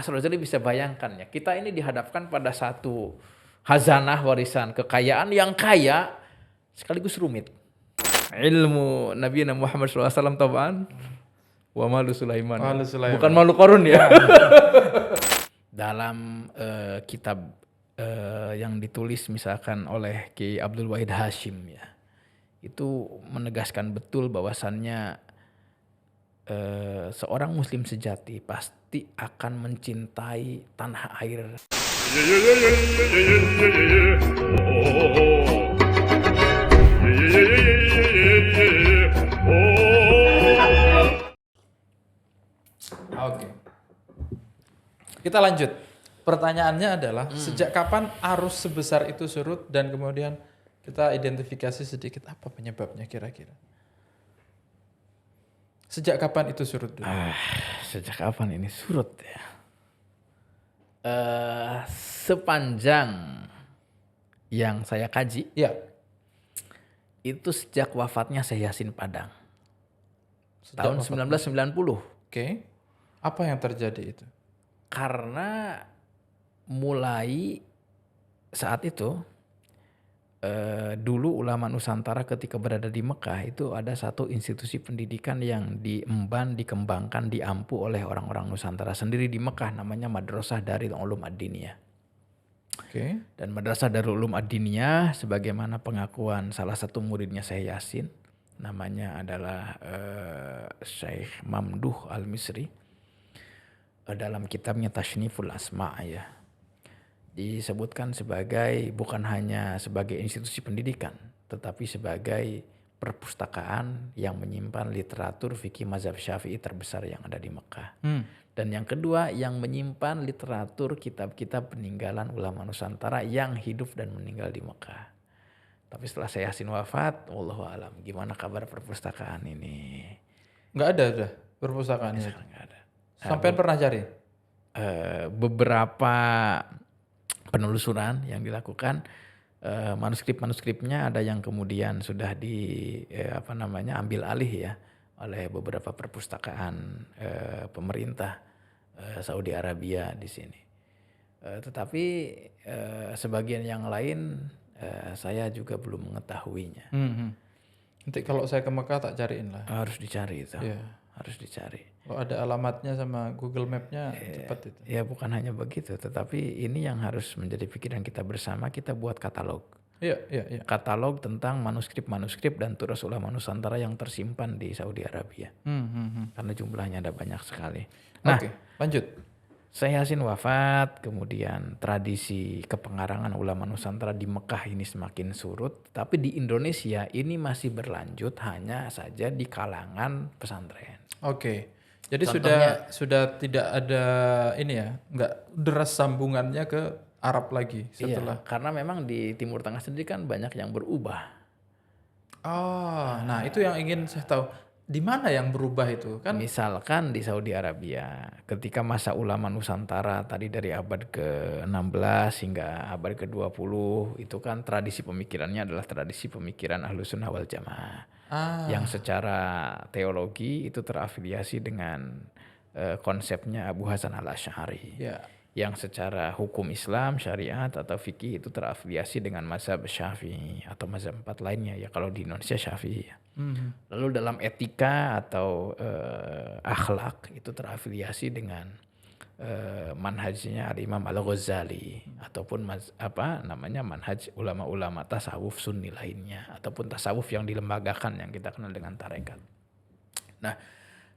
Mas Rozali bisa bayangkan ya, kita ini dihadapkan pada satu khazanah warisan kekayaan yang kaya sekaligus rumit. Ilmu Nabi Muhammad SAW taban wa malu Sulaiman. Malu Sulaiman. Bukan malu Qarun ya. Dalam kitab yang ditulis misalkan oleh Ki Abdul Wahid Hashim ya, itu menegaskan betul bahwasannya seorang muslim sejati pasti akan mencintai tanah air. Oke. Kita lanjut. Pertanyaannya adalah sejak kapan arus sebesar itu surut dan kemudian kita identifikasi sedikit apa penyebabnya kira-kira. Sejak kapan itu surut dulu? Sejak kapan ini surut ya? Sepanjang yang saya kaji, Ya. itu sejak wafatnya Syekh Yasin Padang. Sejak Tahun wafatnya. 1990. Oke. Apa yang terjadi itu? Karena mulai saat itu, dulu ulama Nusantara ketika berada di Mekah itu ada satu institusi pendidikan yang diemban, dikembangkan, diampu oleh orang-orang Nusantara sendiri di Mekah, namanya Madrasah Darul Ulum Ad-Diniyah. Oke. Dan Madrasah Darul Ulum Ad-Diniyah sebagaimana pengakuan salah satu muridnya Syekh Yasin, namanya adalah Syekh Mamduh Al-Misri, dalam kitabnya Tashniful Asma' ya, disebutkan sebagai bukan hanya sebagai institusi pendidikan, tetapi sebagai perpustakaan yang menyimpan literatur fikih mazhab Syafi'i terbesar yang ada di Mekah. Dan yang kedua, yang menyimpan literatur kitab-kitab peninggalan ulama Nusantara yang hidup dan meninggal di Mekah. Tapi setelah Syekh Yasin wafat, wallahu alam, gimana kabar perpustakaan ini? Nggak ada dah perpustakaannya. Nggak ada. Sampai pernah cari? Beberapa penelusuran yang dilakukan, manuskrip-manuskripnya ada yang kemudian sudah ambil alih ya oleh beberapa perpustakaan pemerintah Saudi Arabia di sini. Tetapi sebagian yang lain saya juga belum mengetahuinya. Nanti kalau saya ke Mekah tak cariin lah. Harus dicari itu. Iya. Harus dicari. Kalau ada alamatnya sama Google Map-nya cepat itu. Ya bukan hanya begitu, tetapi ini yang harus menjadi pikiran kita bersama, kita buat katalog. Iya. Katalog tentang manuskrip-manuskrip dan turas ulama Nusantara yang tersimpan di Saudi Arabia. Karena jumlahnya ada banyak sekali. Nah, Oke, lanjut. Syekh Yasin wafat, kemudian tradisi kepengarangan ulama Nusantara di Mekah ini semakin surut, tapi di Indonesia ini masih berlanjut hanya saja di kalangan pesantren. Oke. Jadi Contohnya, sudah tidak ada ini ya, nggak deras sambungannya ke Arab lagi setelah. iya, karena memang di Timur Tengah sendiri kan banyak yang berubah. Nah itu yang ingin saya tahu. Di mana yang berubah itu kan? Misalkan di Saudi Arabia, ketika masa ulama Nusantara tadi dari abad ke-16 hingga abad ke-20, itu kan tradisi pemikirannya adalah tradisi pemikiran Ahlus Sunnah wal Jamaah. Yang secara teologi itu terafiliasi dengan konsepnya Abu Hasan al-Asy'ari. Ya. Yang secara hukum Islam, syariat atau fikih itu terafiliasi dengan mazhab Syafi'i atau mazhab 4 lainnya ya, kalau di Indonesia Syafi'i ya. Lalu dalam etika atau akhlak itu terafiliasi dengan manhajnya Al-Imam Al-Ghazali ataupun manhaj ulama-ulama tasawuf sunni lainnya ataupun tasawuf yang dilembagakan yang kita kenal dengan tarekat. Nah,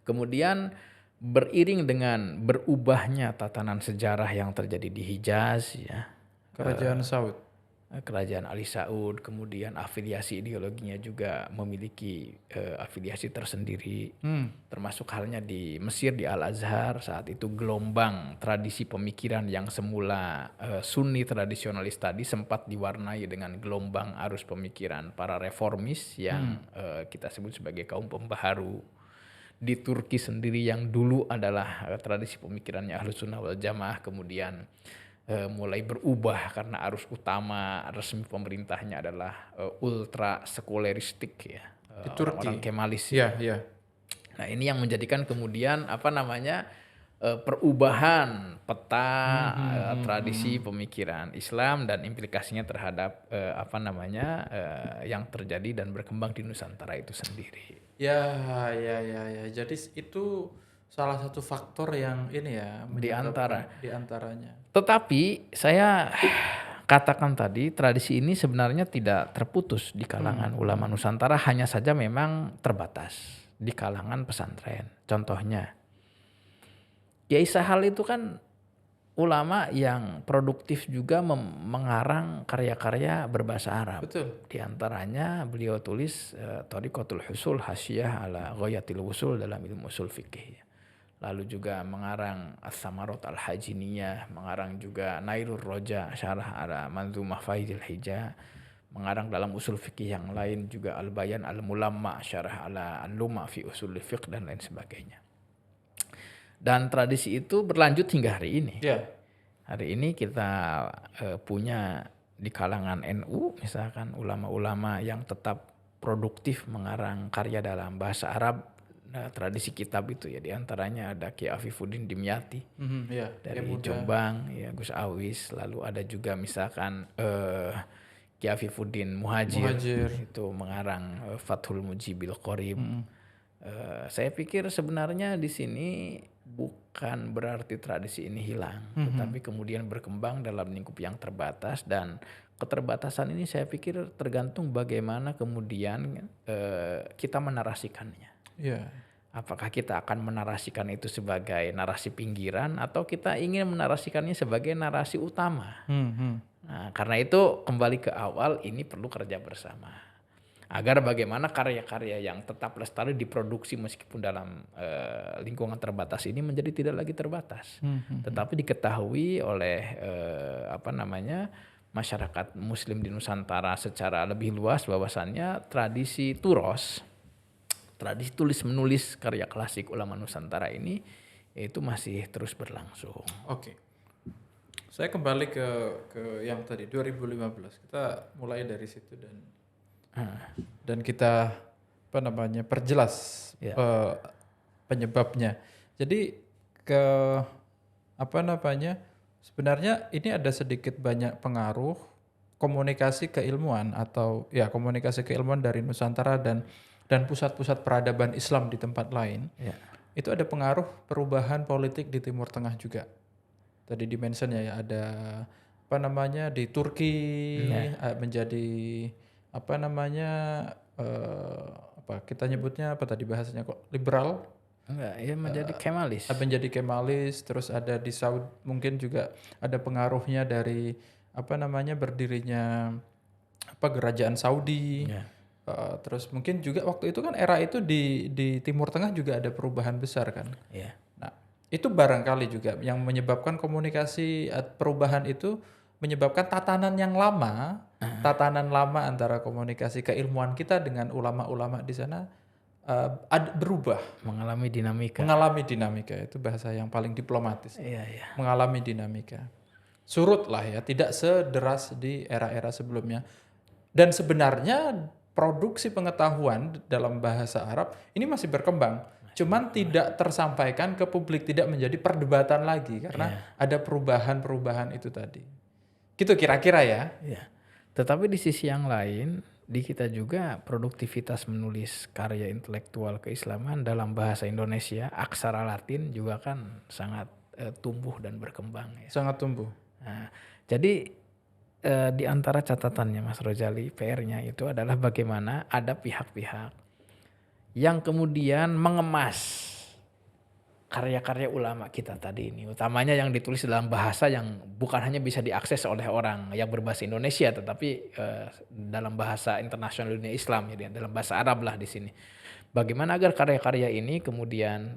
kemudian beriring dengan berubahnya tatanan sejarah yang terjadi di Hijaz ya, Kerajaan Saud. Kerajaan Ali Saud, kemudian afiliasi ideologinya juga memiliki afiliasi tersendiri. Termasuk halnya di Mesir di Al-Azhar, saat itu gelombang tradisi pemikiran yang semula Sunni tradisionalis tadi sempat diwarnai dengan gelombang arus pemikiran para reformis yang kita sebut sebagai kaum pembaharu. Di Turki sendiri yang dulu adalah tradisi pemikirannya Ahlus Sunnah wal Jamaah, kemudian mulai berubah karena arus utama resmi pemerintahnya adalah ultra sekuleristik ya, Di Turki. orang-orang Kemalis. Iya. Nah ini yang menjadikan kemudian perubahan peta tradisi pemikiran Islam dan implikasinya terhadap yang terjadi dan berkembang di Nusantara itu sendiri. Ya. Jadi itu salah satu faktor yang ini ya menyebabkan di antaranya. Tetapi saya katakan tadi tradisi ini sebenarnya tidak terputus di kalangan ulama Nusantara, hanya saja memang terbatas di kalangan pesantren. Contohnya Kiai Sahal itu kan ulama yang produktif juga mengarang karya-karya berbahasa Arab. Betul. Di antaranya beliau tulis Thariqatul Husul Hasyiah ala Ghayatil Wusul dalam ilmu usul fikih. Lalu juga mengarang As-Samarat Al-Hajiniyah, mengarang juga Nailur Roja Syarah ala Manzumah Faidil Hija, mengarang dalam usul fikih yang lain juga Al-Bayan Al-Mulamma Syarah ala Al-Luma fi Usul Fiqh dan lain sebagainya. Dan tradisi itu berlanjut hingga hari ini. Ya. Hari ini kita punya di kalangan NU misalkan ulama-ulama yang tetap produktif mengarang karya dalam bahasa Arab. Nah, tradisi kitab itu ya diantaranya ada Ki Afifuddin Dimyati dari Jombang, ya Gus Awis. Lalu ada juga misalkan Ki Afifuddin Muhajir itu mengarang Fathul Mujibil Qorib. Saya pikir sebenarnya di sini bukan berarti tradisi ini hilang, tetapi kemudian berkembang dalam lingkup yang terbatas, dan keterbatasan ini saya pikir tergantung bagaimana kemudian kita menarasikannya. Yeah. Apakah kita akan menarasikan itu sebagai narasi pinggiran atau kita ingin menarasikannya sebagai narasi utama. Nah, karena itu kembali ke awal, ini perlu kerja bersama. Agar bagaimana karya-karya yang tetap lestari diproduksi meskipun dalam lingkungan terbatas ini menjadi tidak lagi terbatas. Tetapi diketahui oleh masyarakat muslim di Nusantara secara lebih luas bahwasannya tradisi turos, tradisi tulis menulis karya klasik ulama Nusantara ini itu masih terus berlangsung. Oke. Saya kembali ke yang tadi 2015. Kita mulai dari situ dan kita perjelas penyebabnya. Jadi sebenarnya ini ada sedikit banyak pengaruh komunikasi keilmuan atau ya komunikasi keilmuan dari Nusantara dan pusat-pusat peradaban Islam di tempat lain. Itu ada pengaruh perubahan politik di Timur Tengah juga. Tadi di-mention ya ada di Turki menjadi kita nyebutnya apa tadi bahasanya kok liberal? Enggak, ya menjadi Kemalis. Menjadi Kemalis, terus ada di Saudi mungkin juga ada pengaruhnya dari berdirinya kerajaan Saudi. Terus mungkin juga waktu itu kan era itu di Timur Tengah juga ada perubahan besar kan. Nah, itu barangkali juga yang menyebabkan komunikasi perubahan itu menyebabkan tatanan lama antara komunikasi keilmuan kita dengan ulama-ulama di sana berubah, mengalami dinamika itu bahasa yang paling diplomatis. Mengalami dinamika, surut lah ya, tidak sederas di era-era sebelumnya. Dan sebenarnya produksi pengetahuan dalam bahasa Arab ini masih berkembang, cuman tidak tersampaikan ke publik, tidak menjadi perdebatan lagi karena ada perubahan-perubahan itu tadi. Gitu kira-kira ya. Tetapi di sisi yang lain, di kita juga produktivitas menulis karya intelektual keislaman dalam bahasa Indonesia, aksara Latin juga kan sangat tumbuh dan berkembang. Sangat tumbuh. Nah, jadi di antara catatannya Mas Rojali, PR-nya itu adalah bagaimana ada pihak-pihak yang kemudian mengemas karya-karya ulama kita tadi ini, utamanya yang ditulis dalam bahasa yang bukan hanya bisa diakses oleh orang yang berbahasa Indonesia, tetapi dalam bahasa internasional dunia Islam, ya, dalam bahasa Arab lah di sini. Bagaimana agar karya-karya ini kemudian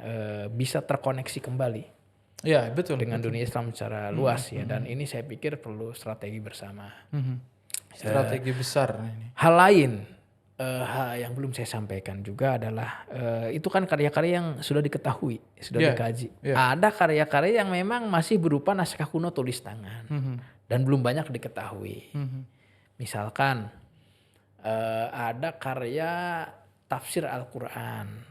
bisa terkoneksi kembali, ya betul, dengan dunia Islam secara luas ya, dan ini saya pikir perlu strategi bersama. Strategi besar ini. Hal lain yang belum saya sampaikan juga adalah itu kan karya-karya yang sudah diketahui, sudah dikaji. Ada karya-karya yang memang masih berupa naskah kuno tulis tangan dan belum banyak diketahui. Misalkan ada karya tafsir Al-Quran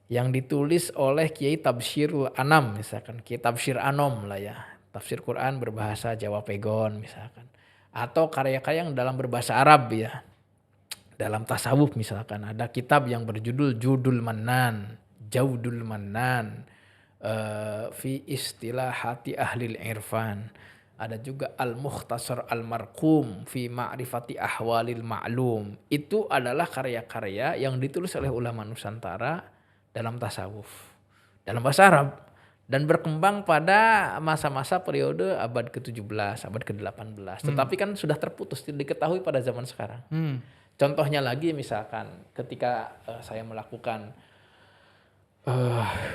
yang ditulis oleh Kiai Tafsirul Anam misalkan, Kiai Tafsir Anom lah ya, tafsir Quran berbahasa Jawa Pegon misalkan, atau karya-karya yang dalam berbahasa Arab ya. Dalam tasawuf misalkan ada kitab yang berjudul Judul Manan, Jaudul Manan, fi istilahati ahlil irfan. Ada juga Al-Mukhtasar Al-Marqum fi ma'rifati ahwalil ma'lum. Itu adalah karya-karya yang ditulis oleh ulama Nusantara dalam tasawuf, dalam bahasa Arab, dan berkembang pada masa-masa periode abad ke-17, abad ke-18. Tetapi kan sudah terputus, tidak diketahui pada zaman sekarang. Contohnya lagi misalkan ketika saya melakukan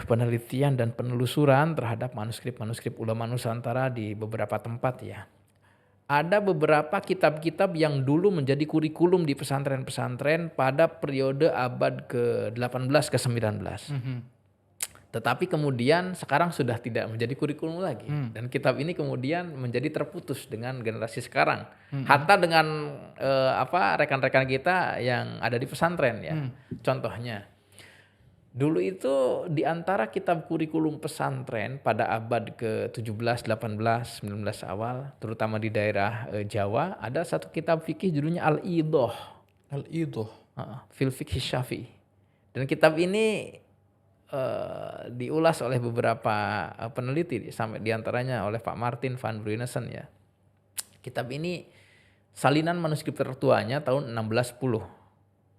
penelitian dan penelusuran terhadap manuskrip-manuskrip ulama Nusantara di beberapa tempat ya. Ada beberapa kitab-kitab yang dulu menjadi kurikulum di pesantren-pesantren pada periode abad ke-18 ke-19. Tetapi kemudian sekarang sudah tidak menjadi kurikulum lagi. Dan kitab ini kemudian menjadi terputus dengan generasi sekarang. Hatta dengan rekan-rekan kita yang ada di pesantren ya. Contohnya, dulu itu di antara kitab kurikulum pesantren pada abad ke-17, 18, 19 awal, terutama di daerah Jawa, ada satu kitab fikih judulnya Al-Idah. Al-Idah. Fil Fiqh Syafi'i. Dan kitab ini diulas oleh beberapa peneliti, sampai diantaranya oleh Pak Martin van Brunesen ya. Kitab ini salinan manuskrip tertuanya tahun 1610.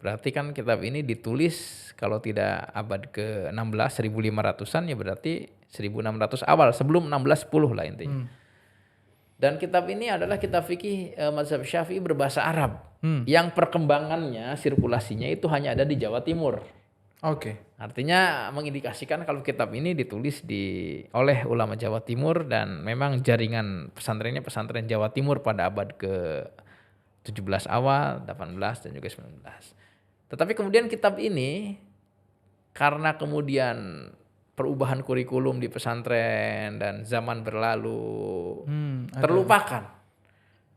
Berarti kan kitab ini ditulis kalau tidak abad ke-16 1500-an ya berarti 1600 awal, sebelum 1610 lah intinya. Dan kitab ini adalah kitab fikih mazhab Syafi'i berbahasa Arab yang perkembangannya, sirkulasinya itu hanya ada di Jawa Timur. Artinya mengindikasikan kalau kitab ini ditulis oleh ulama Jawa Timur dan memang jaringan pesantrennya pesantren Jawa Timur pada abad ke-17 awal, 18 dan juga 19. Tetapi kemudian kitab ini karena kemudian perubahan kurikulum di pesantren dan zaman berlalu terlupakan.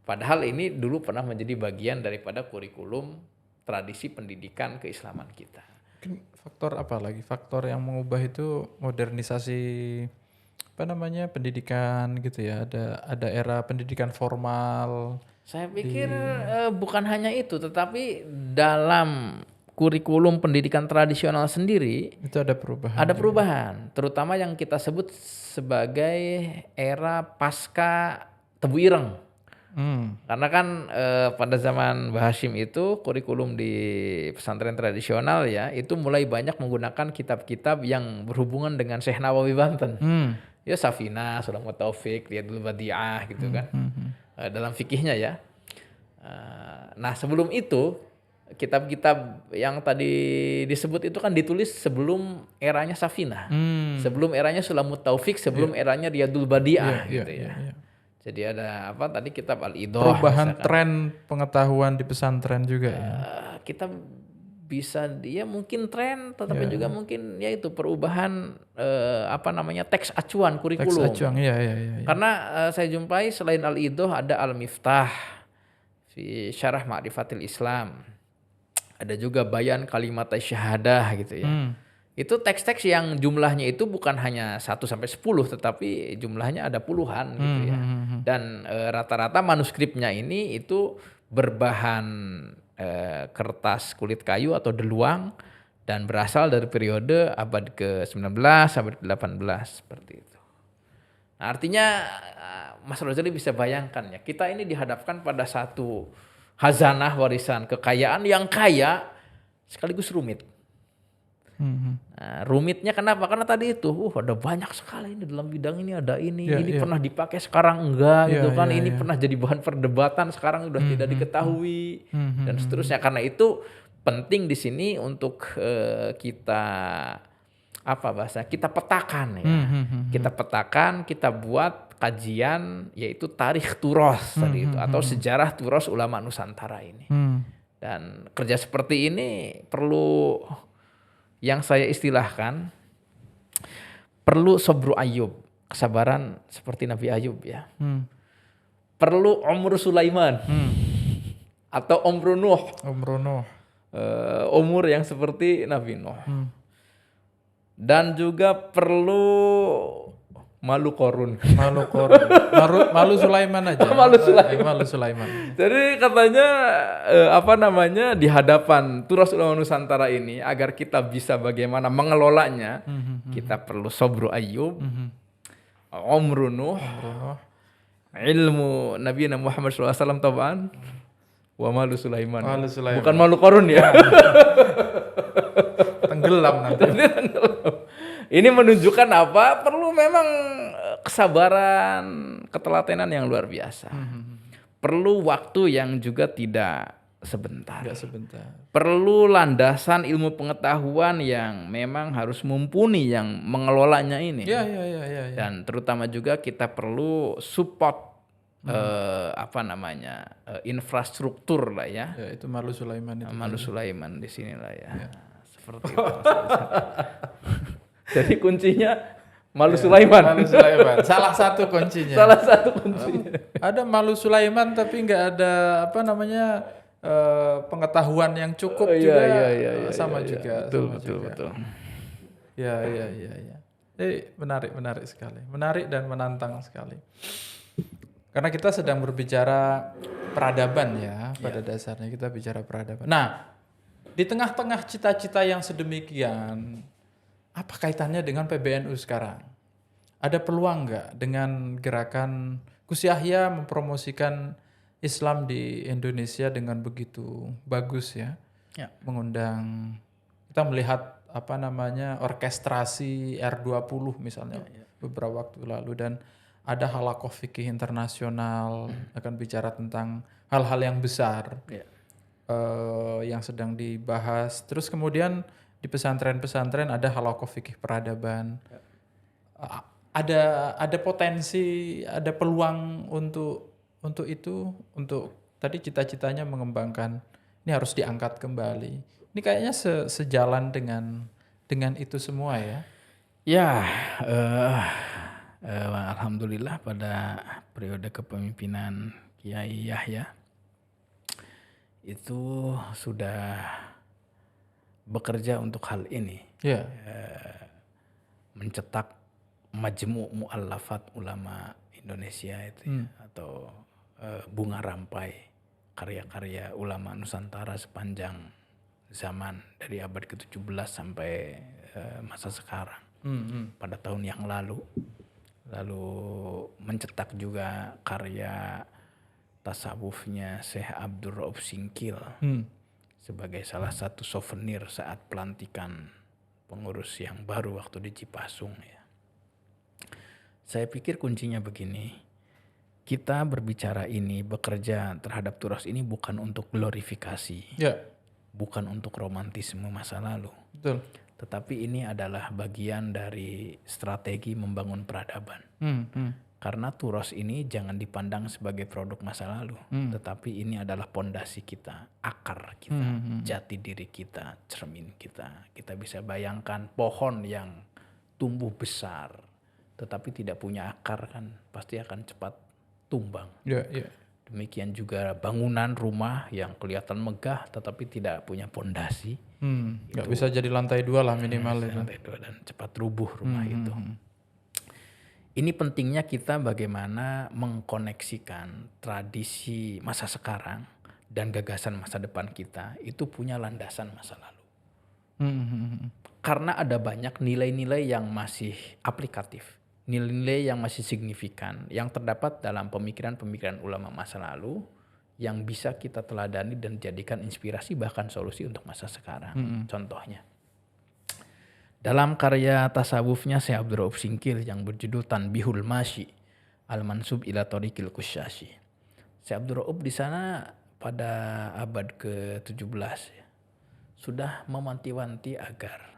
Padahal ini dulu pernah menjadi bagian daripada kurikulum tradisi pendidikan keislaman kita. Mungkin faktor apa lagi? Faktor yang mengubah itu modernisasi pendidikan gitu ya. Ada era pendidikan formal. Saya pikir bukan hanya itu, tetapi dalam kurikulum pendidikan tradisional sendiri itu ada perubahan. Ada perubahan, terutama yang kita sebut sebagai era pasca Tebu Ireng. Karena kan pada zaman Mbah Hashim itu kurikulum di pesantren tradisional ya itu mulai banyak menggunakan kitab-kitab yang berhubungan dengan Syekh Nawawi Banten. Ya Safina, Sulamut Taufik, Riyadul Badi'ah gitu kan. Dalam fikihnya ya. Nah sebelum itu kitab-kitab yang tadi disebut itu kan ditulis sebelum eranya Safina, sebelum eranya Sulamut Taufik, sebelum eranya Riyadul Badi'ah gitu ya. Jadi ada tadi kitab Al-Idah. Perubahan tren pengetahuan di pesantren juga ya. Kita bisa mungkin tren, tetapi juga mungkin ya itu perubahan teks acuan kurikulum. Teks acuan, iya. Karena saya jumpai selain Al-Idah ada Al-Miftah fi Syarah Ma'rifatil Islam. Ada juga Bayan Kalimat Syahadah gitu ya. Itu teks-teks yang jumlahnya itu bukan hanya 1 sampai 10 tetapi jumlahnya ada puluhan gitu ya. Dan rata-rata manuskripnya ini itu berbahan kertas kulit kayu atau deluang dan berasal dari periode abad ke-19 abad ke-18 seperti itu. Nah, artinya Mas Rozali bisa bayangkan ya, kita ini dihadapkan pada satu khazanah warisan kekayaan yang kaya sekaligus rumit. Nah, rumitnya kenapa? Karena tadi itu ada banyak sekali ini dalam bidang ini, ada ini pernah dipakai sekarang enggak gitu kan, ini pernah jadi bahan perdebatan sekarang sudah tidak diketahui dan seterusnya. Karena itu penting di sini untuk kita kita petakan ya. Kita petakan, kita buat kajian yaitu tarikh turos tadi itu atau sejarah turos ulama Nusantara ini. Dan kerja seperti ini perlu yang saya istilahkan perlu sobru Ayub, kesabaran seperti Nabi Ayub ya. Perlu umur Sulaiman atau umur Nuh. Umur yang seperti Nabi Nuh. dan juga perlu malu korun. Malu korun. Malu Sulaiman aja. Malu Sulaiman. Malu Sulaiman. Jadi katanya di hadapan Turas Ulama Nusantara ini agar kita bisa bagaimana mengelolanya, kita perlu sobru Ayyub, umru Nuh, ilmu Nabi Muhammad SAW taban, wa malu Sulaiman. Malu Sulaiman. Bukan malu korun ya. Tenggelam nanti. Ini menunjukkan apa? Perlu memang kesabaran, ketelatenan yang luar biasa. Perlu waktu yang juga tidak sebentar. Enggak sebentar. Perlu landasan ilmu pengetahuan yang memang harus mumpuni yang mengelolanya ini. Ya. Dan terutama juga kita perlu support infrastruktur lah ya. Ya, itu Malu Sulaiman itu. Malu Sulaiman di sinilah ya. Seperti itu. Jadi kuncinya Malu Sulaiman. Malu Sulaiman. Salah satu kuncinya. Salah satu kuncinya. Ada Malu Sulaiman tapi nggak ada pengetahuan yang cukup juga. Sama juga. Betul. Ya. Menarik sekali. Menarik dan menantang sekali. Karena kita sedang berbicara peradaban ya, pada dasarnya kita bicara peradaban. Nah, di tengah-tengah cita-cita yang sedemikian, apa kaitannya dengan PBNU sekarang? Ada peluang nggak dengan gerakan Gus Yahya mempromosikan Islam di Indonesia dengan begitu bagus ya? Mengundang, kita melihat orkestrasi R20 misalnya beberapa waktu lalu, dan ada halakoh fikih internasional akan bicara tentang hal-hal yang besar yang sedang dibahas. Terus kemudian di pesantren-pesantren ada halakoh fikih peradaban. Ada potensi, ada peluang untuk itu, untuk tadi cita-citanya mengembangkan. Ini harus diangkat kembali. Ini kayaknya sejalan dengan itu semua ya. Ya, alhamdulillah pada periode kepemimpinan Kiai Yahya itu sudah bekerja untuk hal ini. Mencetak Majmu' Mu'allafat Ulama Indonesia itu atau bunga rampai karya-karya ulama Nusantara sepanjang zaman dari abad ke-17 sampai masa sekarang. Pada tahun yang lalu mencetak juga karya tasawufnya Syekh Abdul Rauf Singkil sebagai salah satu souvenir saat pelantikan pengurus yang baru waktu di Cipasung ya. Saya pikir kuncinya begini, kita berbicara ini, bekerja terhadap Turas ini bukan untuk glorifikasi, bukan untuk romantisme masa lalu. Betul. Tetapi ini adalah bagian dari strategi membangun peradaban. Karena Turas ini jangan dipandang sebagai produk masa lalu, tetapi ini adalah pondasi kita, akar kita, jati diri kita, cermin kita. Kita bisa bayangkan pohon yang tumbuh besar, tetapi tidak punya akar kan pasti akan cepat tumbang. Demikian juga bangunan rumah yang kelihatan megah tetapi tidak punya pondasi. Nggak bisa jadi lantai 2 lah minimal itu. Lantai 2 dan cepat rubuh rumah itu. Ini pentingnya kita bagaimana mengkoneksikan tradisi masa sekarang dan gagasan masa depan kita itu punya landasan masa lalu. Karena ada banyak nilai-nilai yang masih aplikatif, nilai-nilai yang masih signifikan, yang terdapat dalam pemikiran-pemikiran ulama masa lalu yang bisa kita teladani dan jadikan inspirasi bahkan solusi untuk masa sekarang. Contohnya, dalam karya tasawufnya Syekh Abdul Rauf Singkil yang berjudul Tanbihul Masyi Al-Mansub ila Thariqil Kusyashi. Syekh Abdul Rauf di sana pada abad ke-17 sudah mewanti-wanti agar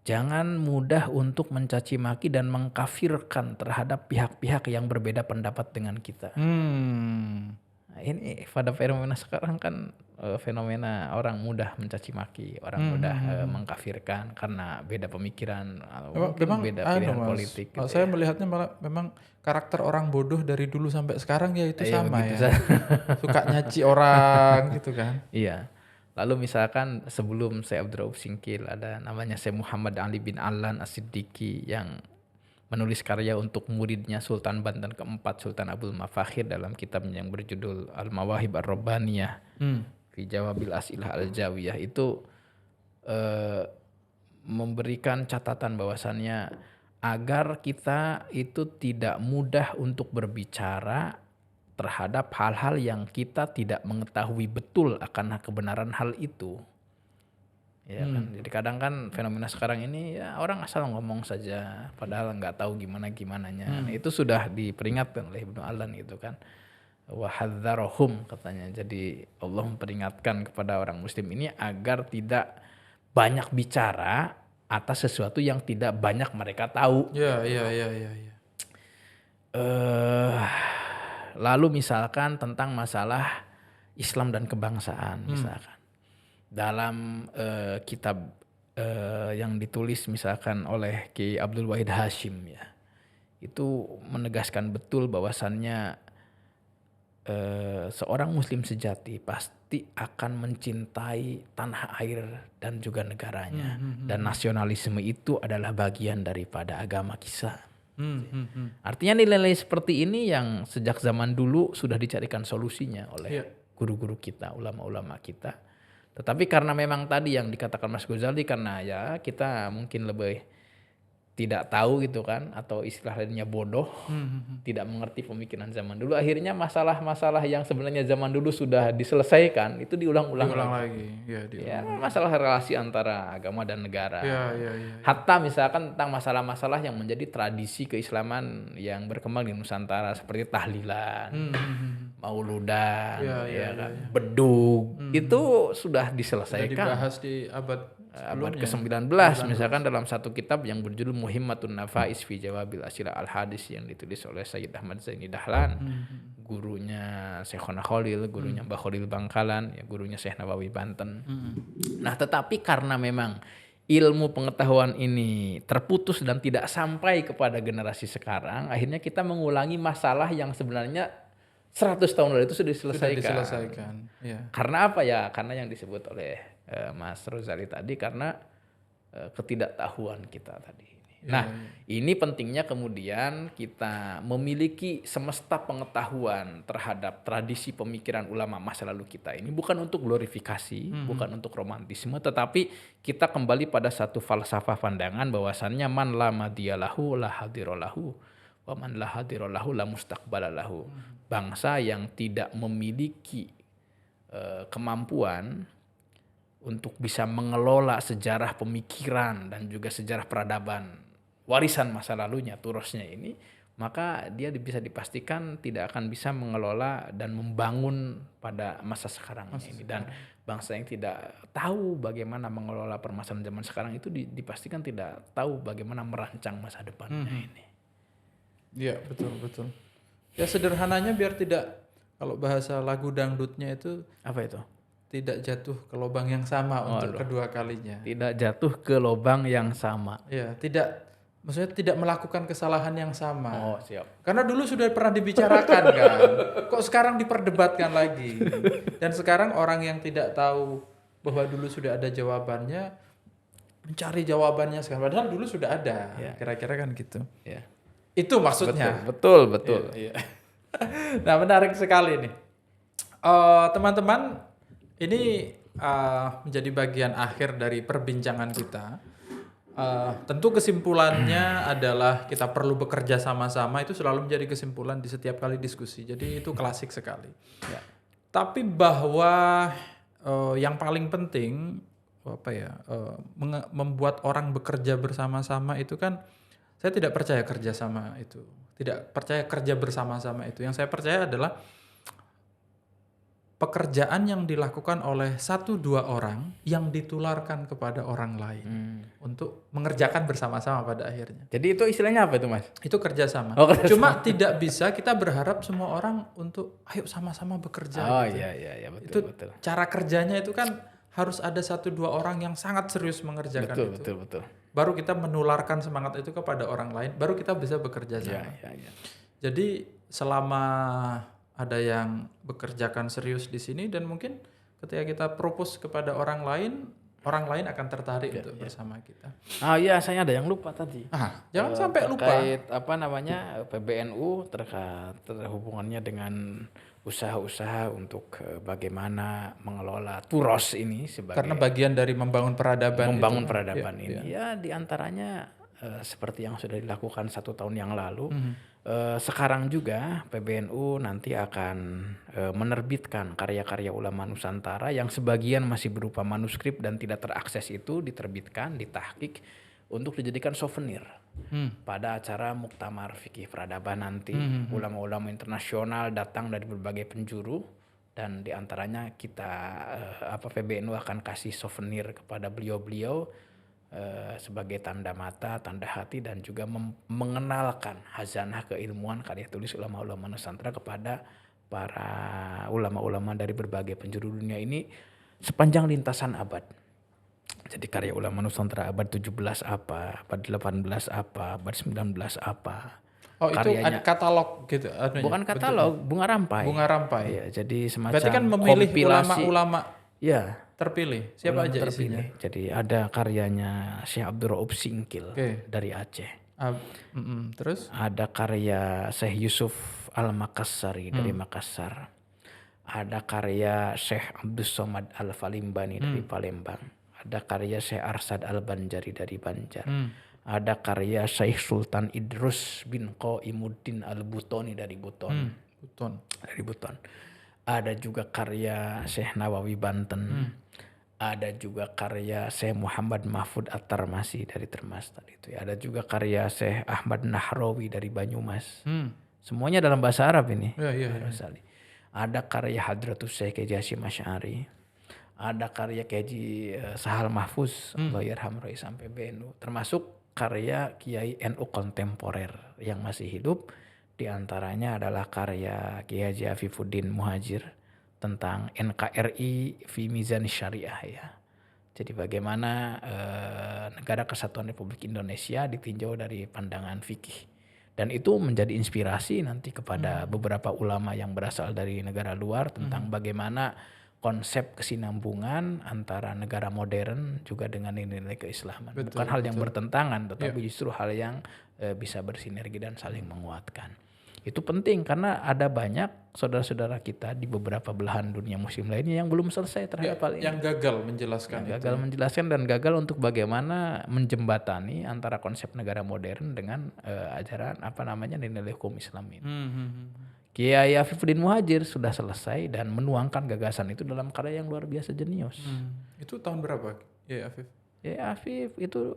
jangan mudah untuk mencaci maki dan mengkafirkan terhadap pihak-pihak yang berbeda pendapat dengan kita. Nah, ini pada fenomena sekarang kan fenomena orang mudah mencaci maki, orang mudah mengkafirkan karena beda pemikiran, mungkin beda pilihan politik. Gitu saya melihatnya malah memang karakter orang bodoh dari dulu sampai sekarang ya itu sama ya. Suka nyaci orang gitu kan. Iya. Lalu misalkan sebelum Syekh Abdul Rauf Singkil ada namanya Syekh Muhammad Ali bin Allan As-Siddiqi yang menulis karya untuk muridnya Sultan Banten keempat Sultan Abdul Mafakhir dalam kitabnya yang berjudul Al-Mawahib Ar-Rabbaniyah fi Jawabil As'ilah Al-Jawiyah itu memberikan catatan bahwasannya agar kita itu tidak mudah untuk berbicara terhadap hal-hal yang kita tidak mengetahui betul akan kebenaran hal itu. Ya kan? Jadi kadang kan fenomena sekarang ini ya orang asal ngomong saja padahal nggak tahu gimana-gimananya. Nah, itu sudah diperingatkan oleh Ibnu Allan gitu kan. Wa hadzarahum katanya. Jadi Allah memperingatkan kepada orang muslim ini agar tidak banyak bicara atas sesuatu yang tidak banyak mereka tahu. Ya. Lalu misalkan tentang masalah Islam dan kebangsaan misalkan. Dalam kitab yang ditulis misalkan oleh Ki Abdul Wahid Hashim ya. Itu menegaskan betul bahwasannya seorang muslim sejati pasti akan mencintai tanah air dan juga negaranya. Dan nasionalisme itu adalah bagian daripada agama kita. Artinya nilai-nilai seperti ini yang sejak zaman dulu sudah dicarikan solusinya oleh guru-guru kita, ulama-ulama kita. Tetapi karena memang tadi yang dikatakan Mas Ghazali karena ya kita mungkin lebih tidak tahu gitu kan atau istilah lainnya bodoh, tidak mengerti pemikiran zaman dulu. Akhirnya masalah-masalah yang sebenarnya zaman dulu sudah diselesaikan itu diulang-ulang lagi. Ya, masalah relasi antara agama dan negara. Hatta misalkan tentang masalah-masalah yang menjadi tradisi keislaman yang berkembang di Nusantara seperti tahlilan, mauludan, bedug, itu sudah diselesaikan. Sudah dibahas di abad ke-19 misalkan dalam satu kitab yang berjudul Muhimmatun Nafais fi Jawabil As'ilah Al-Hadis yang ditulis oleh Sayyid Ahmad Zaini Dahlan, gurunya Syekhona Khalil, gurunya Mbah Khalil Bangkalan, ya gurunya Syekh Nawawi Banten. Nah, tetapi karena memang ilmu pengetahuan ini terputus dan tidak sampai kepada generasi sekarang, akhirnya kita mengulangi masalah yang sebenarnya 100 tahun lalu itu sudah diselesaikan. Karena apa ya? Karena yang disebut oleh Mas Rozali tadi karena ketidaktahuan kita tadi. Ini pentingnya kemudian kita memiliki semesta pengetahuan terhadap tradisi pemikiran ulama masa lalu kita ini bukan untuk glorifikasi, bukan untuk romantisme, tetapi kita kembali pada satu falsafah pandangan bahwasannya man la madiyalahu la hadirolahu wa man la hadirolahu la mustaqbalalahu. Bangsa yang tidak memiliki kemampuan untuk bisa mengelola sejarah pemikiran dan juga sejarah peradaban warisan masa lalunya, turusnya ini, maka dia bisa dipastikan tidak akan bisa mengelola dan membangun pada masa sekarang ini. Dan bangsa yang tidak tahu bagaimana mengelola permasalahan zaman sekarang itu dipastikan tidak tahu bagaimana merancang masa depannya ini. Iya, betul. Ya sederhananya biar tidak, kalau bahasa lagu dangdutnya itu apa itu? Tidak jatuh ke lubang yang sama untuk kedua kalinya. Tidak jatuh ke lubang yang sama. Ya, maksudnya tidak melakukan kesalahan yang sama. Oh, siap. Karena dulu sudah pernah dibicarakan kan. Kok sekarang diperdebatkan lagi? Dan sekarang orang yang tidak tahu bahwa dulu sudah ada jawabannya mencari jawabannya sekarang. Padahal dulu sudah ada. Kira-kira kan gitu. Ya. Itu maksudnya. Betul. Iya. Nah, menarik sekali nih. Teman-teman, ini menjadi bagian akhir dari perbincangan kita. Tentu kesimpulannya adalah kita perlu bekerja sama-sama, itu selalu menjadi kesimpulan di setiap kali diskusi. Jadi itu klasik sekali. Tapi bahwa yang paling penting membuat orang bekerja bersama-sama itu kan, saya tidak percaya kerja sama itu. Tidak percaya kerja bersama-sama itu. Yang saya percaya adalah pekerjaan yang dilakukan oleh 1-2 orang yang ditularkan kepada orang lain untuk mengerjakan bersama-sama pada akhirnya. Jadi itu istilahnya apa itu, Mas? Itu kerjasama. Cuma tidak bisa kita berharap semua orang untuk ayo sama-sama bekerja. Iya, betul. Cara kerjanya itu kan harus ada 1-2 orang yang sangat serius mengerjakan itu. Betul. Baru kita menularkan semangat itu kepada orang lain, baru kita bisa bekerja sama. Iya. Jadi selama ada yang bekerjakan serius di sini dan mungkin ketika kita propose kepada orang lain akan tertarik untuk bersama kita. Ah iya, saya ada yang lupa tadi. Jangan sampai lupa. Terkait PBNU terkait hubungannya dengan usaha-usaha untuk bagaimana mengelola Turos ini sebagai Karena bagian dari membangun peradaban ini. Ya diantaranya seperti yang sudah dilakukan 1 tahun yang lalu. Sekarang juga PBNU nanti akan menerbitkan karya-karya ulama Nusantara yang sebagian masih berupa manuskrip dan tidak terakses, itu diterbitkan, ditahqiq untuk dijadikan souvenir pada acara Muktamar Fikih Peradaban nanti. Ulama-ulama internasional datang dari berbagai penjuru dan diantaranya PBNU akan kasih souvenir kepada beliau-beliau sebagai tanda mata, tanda hati, dan juga mengenalkan hazanah keilmuan karya tulis ulama-ulama Nusantara kepada para ulama-ulama dari berbagai penjuru dunia ini sepanjang lintasan abad. Jadi karya ulama Nusantara abad 17 apa, abad 18 apa, abad 19 apa. Oh, itu ada katalog gitu? Bukan katalog, bunga rampai. Bunga rampai. Ya, jadi semacam berarti kan memilih kompilasi ulama-ulama terpilih. Siapa aja terpilih. isinya? Jadi ada karyanya Syekh Abdul Rauf Singkil dari Aceh. Terus? Ada karya Syekh Yusuf Al-Makassari dari Makassar. Ada karya Syekh Abdus Somad Al-Falimbani dari Palembang. Ada karya Syekh Arsad Al-Banjari dari Banjar. Ada karya Syekh Sultan Idrus bin Qaimuddin Al-Butoni dari Buton. Ada juga karya Syekh Nawawi Banten. Ada juga karya Syekh Muhammad Mahfud At-Tarmasi dari Termas tadi itu. Ada juga karya Syekh Ahmad Nahrawi dari Banyumas. Semuanya dalam bahasa Arab ini. Ada karya Hadratus Syekh Kiai Hasyim Asy'ari. Ada karya Kiai Sahal Mahfuz, Allah yarham Raisam PBNU, termasuk karya Kiai NU kontemporer yang masih hidup. Di antaranya adalah karya Kiai Haji Afifuddin Muhajir tentang NKRI fi Mizan Syariah ya. Jadi bagaimana Negara Kesatuan Republik Indonesia ditinjau dari pandangan fikih. Dan itu menjadi inspirasi nanti kepada beberapa ulama yang berasal dari negara luar tentang bagaimana konsep kesinambungan antara negara modern juga dengan nilai-nilai keislaman. Bukan hal yang bertentangan, tetapi justru hal yang bisa bersinergi dan saling menguatkan. Itu penting karena ada banyak saudara-saudara kita di beberapa belahan dunia muslim lainnya yang belum selesai terhadap hal ini. Yang gagal menjelaskan gagal menjelaskan dan gagal untuk bagaimana menjembatani antara konsep negara modern dengan ajaran nilai hukum Islam ini. Kiai Afifuddin Muhajir sudah selesai dan menuangkan gagasan itu dalam karya yang luar biasa jenius. Itu tahun berapa Kiai Afif? Kiai Afif itu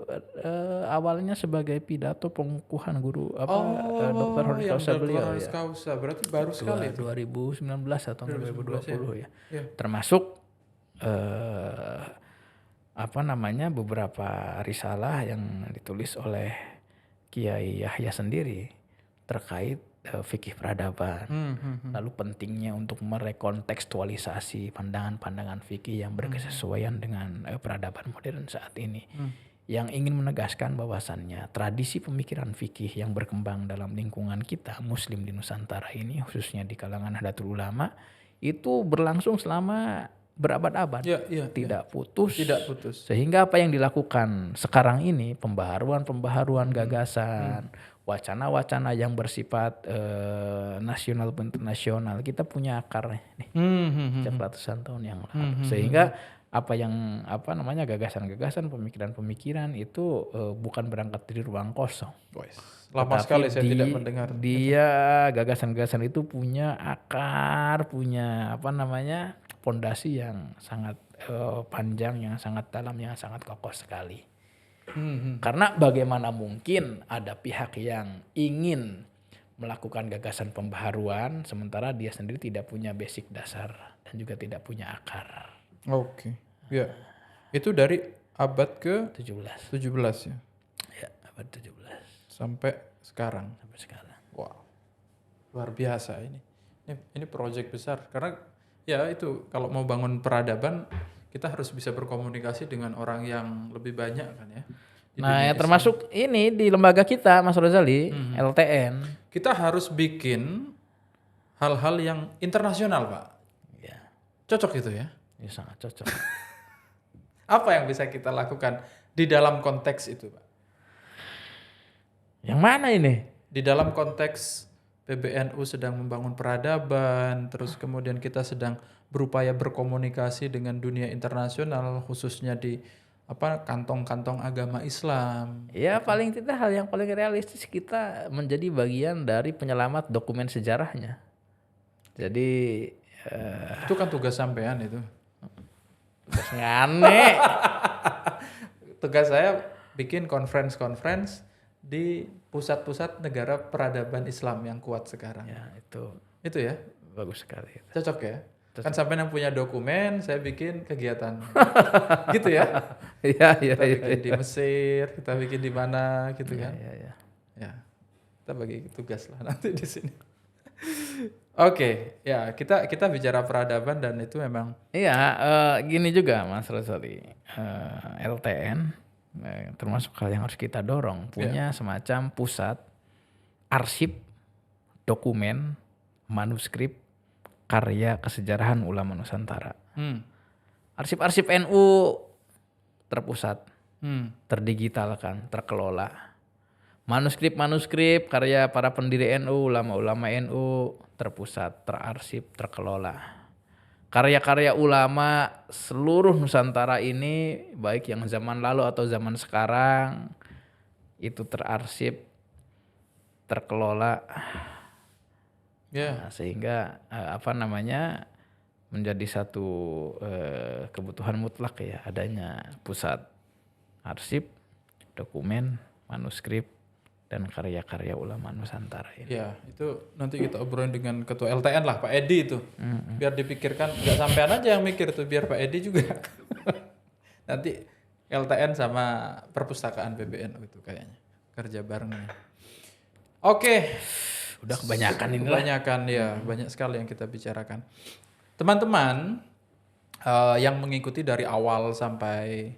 awalnya sebagai pidato pengukuhan guru Dr. Honoris Causa beliau ya. Berarti baru sekali 2019 atau 2020 ya. Termasuk beberapa risalah yang ditulis oleh Kiai Yahya sendiri terkait fikih peradaban. Lalu pentingnya untuk merekontekstualisasi pandangan-pandangan fikih yang berkesesuaian dengan peradaban modern saat ini. Yang ingin menegaskan bahwasannya tradisi pemikiran fikih yang berkembang dalam lingkungan kita muslim di Nusantara ini, khususnya di kalangan Nahdlatul Ulama, itu berlangsung selama berabad-abad, tidak putus. Sehingga apa yang dilakukan sekarang ini, pembaharuan gagasan, wacana-wacana yang bersifat nasional internasional, kita punya akar nih sejak ratusan tahun yang lalu. Sehingga gagasan-gagasan, pemikiran-pemikiran itu bukan berangkat dari ruang kosong. Lama sekali saya tidak mendengar. Dia gagasan-gagasan itu punya akar, punya pondasi yang sangat panjang, yang sangat dalam, yang sangat kokoh sekali. Karena bagaimana mungkin ada pihak yang ingin melakukan gagasan pembaharuan sementara dia sendiri tidak punya basic dasar dan juga tidak punya akar. Ya. Itu dari abad ke 17 ya. Ya, abad 17 sampai sekarang. Wow. Luar biasa ini. Ini proyek besar karena ya itu kalau mau bangun peradaban kita harus bisa berkomunikasi dengan orang yang lebih banyak kan ya. Nah ya termasuk ini di lembaga kita Mas Rozali, LTN. Kita harus bikin hal-hal yang internasional Pak. Ya. Cocok itu ya. Ya sangat cocok. Apa yang bisa kita lakukan di dalam konteks itu, Pak? Yang mana ini? Di dalam konteks PBNU sedang membangun peradaban, terus kemudian kita sedang berupaya berkomunikasi dengan dunia internasional, khususnya di kantong-kantong agama Islam. Ya paling tidak hal yang paling realistis kita menjadi bagian dari penyelamat dokumen sejarahnya. Jadi Itu kan tugas sampean itu. tugas ngane. Tugas saya bikin conference di pusat-pusat negara peradaban Islam yang kuat sekarang. Ya itu Itu ya, bagus sekali. cocok ya. Kan sampai yang punya dokumen, saya bikin kegiatan. Gitu ya. Iya iya Kita iya. bikin di Mesir, kita bikin di mana gitu Iya kan. iya iya. Ya. Kita bagi tugas lah nanti di sini. Oke, ya kita bicara peradaban dan itu memang Iya, gini juga Mas Rosali, LTN termasuk hal yang harus kita dorong, punya semacam pusat arsip dokumen manuskrip karya kesejarahan ulama Nusantara. Arsip-arsip NU terpusat, terdigitalkan, terkelola. Manuskrip-manuskrip karya para pendiri NU, ulama-ulama NU terpusat, terarsip, terkelola. Karya-karya ulama seluruh Nusantara ini, baik yang zaman lalu atau zaman sekarang, itu terarsip, terkelola, ya. nah, sehingga menjadi satu kebutuhan mutlak ya adanya pusat arsip, dokumen, manuskrip, dan karya-karya ulama Nusantara ini. Ya, itu nanti kita obrolin dengan ketua LTN lah, Pak Edi itu. Biar dipikirkan, nggak sampean aja yang mikir tuh, biar Pak Edi juga. Nanti LTN sama perpustakaan PBNU itu kayaknya kerja barengnya. Oke, Udah kebanyakan ini lah. kebanyakan ya, banyak sekali yang kita bicarakan. Teman-teman yang mengikuti dari awal sampai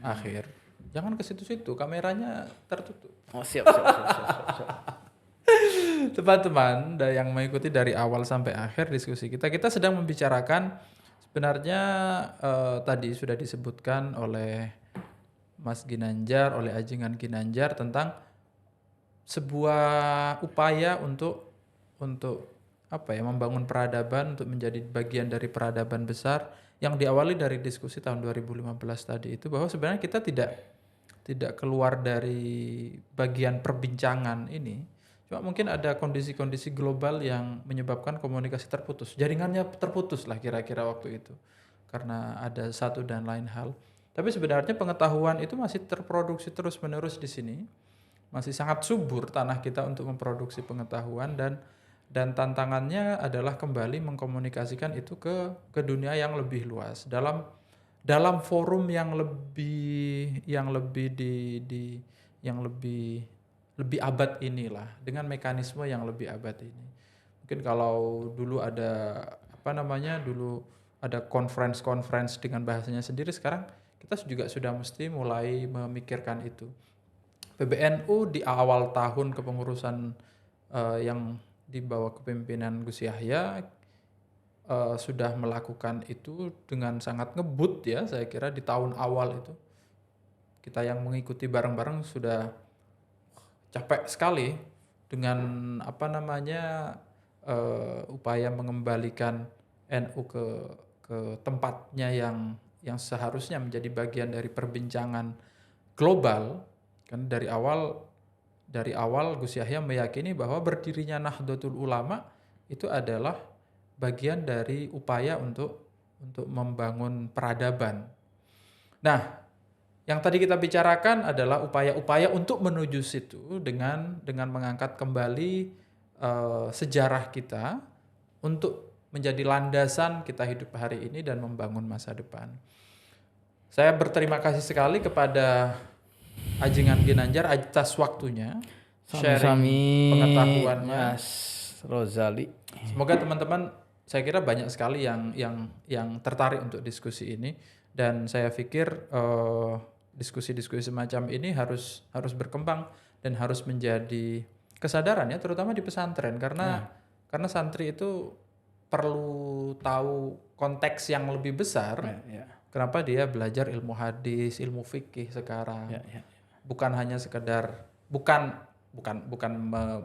akhir, jangan ke situ-situ, kameranya tertutup. Oh siap. Teman-teman yang mengikuti dari awal sampai akhir diskusi kita sedang membicarakan sebenarnya tadi sudah disebutkan oleh Mas Ginanjar, oleh Ajengan Ginanjar tentang sebuah upaya untuk membangun peradaban, untuk menjadi bagian dari peradaban besar yang diawali dari diskusi tahun 2015 tadi itu, bahwa sebenarnya kita tidak keluar dari bagian perbincangan ini. Cuma mungkin ada kondisi-kondisi global yang menyebabkan komunikasi terputus. Jaringannya terputus lah kira-kira waktu itu. Karena ada satu dan lain hal. Tapi sebenarnya pengetahuan itu masih terproduksi terus-menerus di sini. Masih sangat subur tanah kita untuk memproduksi pengetahuan, dan tantangannya adalah kembali mengkomunikasikan itu ke dunia yang lebih luas dalam forum yang lebih abad inilah, dengan mekanisme yang lebih abad ini. Mungkin kalau dulu ada dulu ada conference dengan bahasanya sendiri, sekarang kita juga sudah mesti mulai memikirkan itu. PBNU di awal tahun kepengurusan yang di bawah kepemimpinan Gus Yahya sudah melakukan itu dengan sangat ngebut ya, saya kira di tahun awal itu. Kita yang mengikuti bareng-bareng sudah capek sekali dengan upaya mengembalikan NU ke tempatnya yang seharusnya menjadi bagian dari perbincangan global. Kan dari awal Gus Yahya meyakini bahwa berdirinya Nahdlatul Ulama itu adalah bagian dari upaya untuk membangun peradaban. Nah, yang tadi kita bicarakan adalah upaya-upaya untuk menuju situ dengan mengangkat kembali sejarah kita untuk menjadi landasan kita hidup hari ini dan membangun masa depan. Saya berterima kasih sekali kepada Ajengan Ginanjar atas waktunya, sharing pengetahuannya. Mas Rosali. Semoga teman-teman, saya kira banyak sekali yang tertarik untuk diskusi ini, dan saya pikir diskusi-diskusi semacam ini harus berkembang dan harus menjadi kesadaran ya, terutama di pesantren, karena santri itu perlu tahu konteks yang lebih besar. Ya. Kenapa dia belajar ilmu hadis, ilmu fikih sekarang? Ya. Bukan hanya sekedar bukan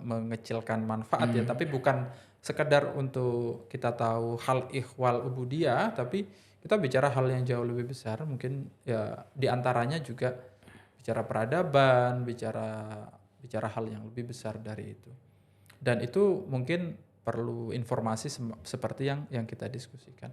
mengecilkan manfaat ya, tapi bukan sekedar untuk kita tahu hal ikhwal ubudiyah, tapi kita bicara hal yang jauh lebih besar. Mungkin ya diantaranya juga bicara peradaban, bicara hal yang lebih besar dari itu. Dan itu mungkin perlu informasi seperti yang kita diskusikan.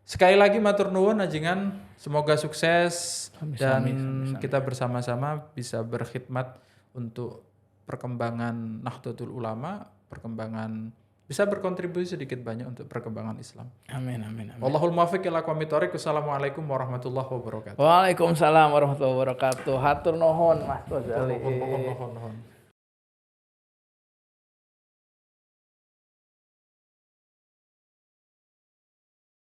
Sekali lagi matur nuwun ajengan, semoga sukses dan kita bersama-sama bisa berkhidmat untuk perkembangan Nahdlatul Ulama, bisa berkontribusi sedikit banyak untuk perkembangan Islam. Amin. Wallahul muwaffiq ila aqwamit thoriq. Wassalamualaikum warahmatullahi wabarakatuh. Waalaikumsalam warahmatullahi wabarakatuh. Hatur nuhun Mas Ghazali. Nuhun.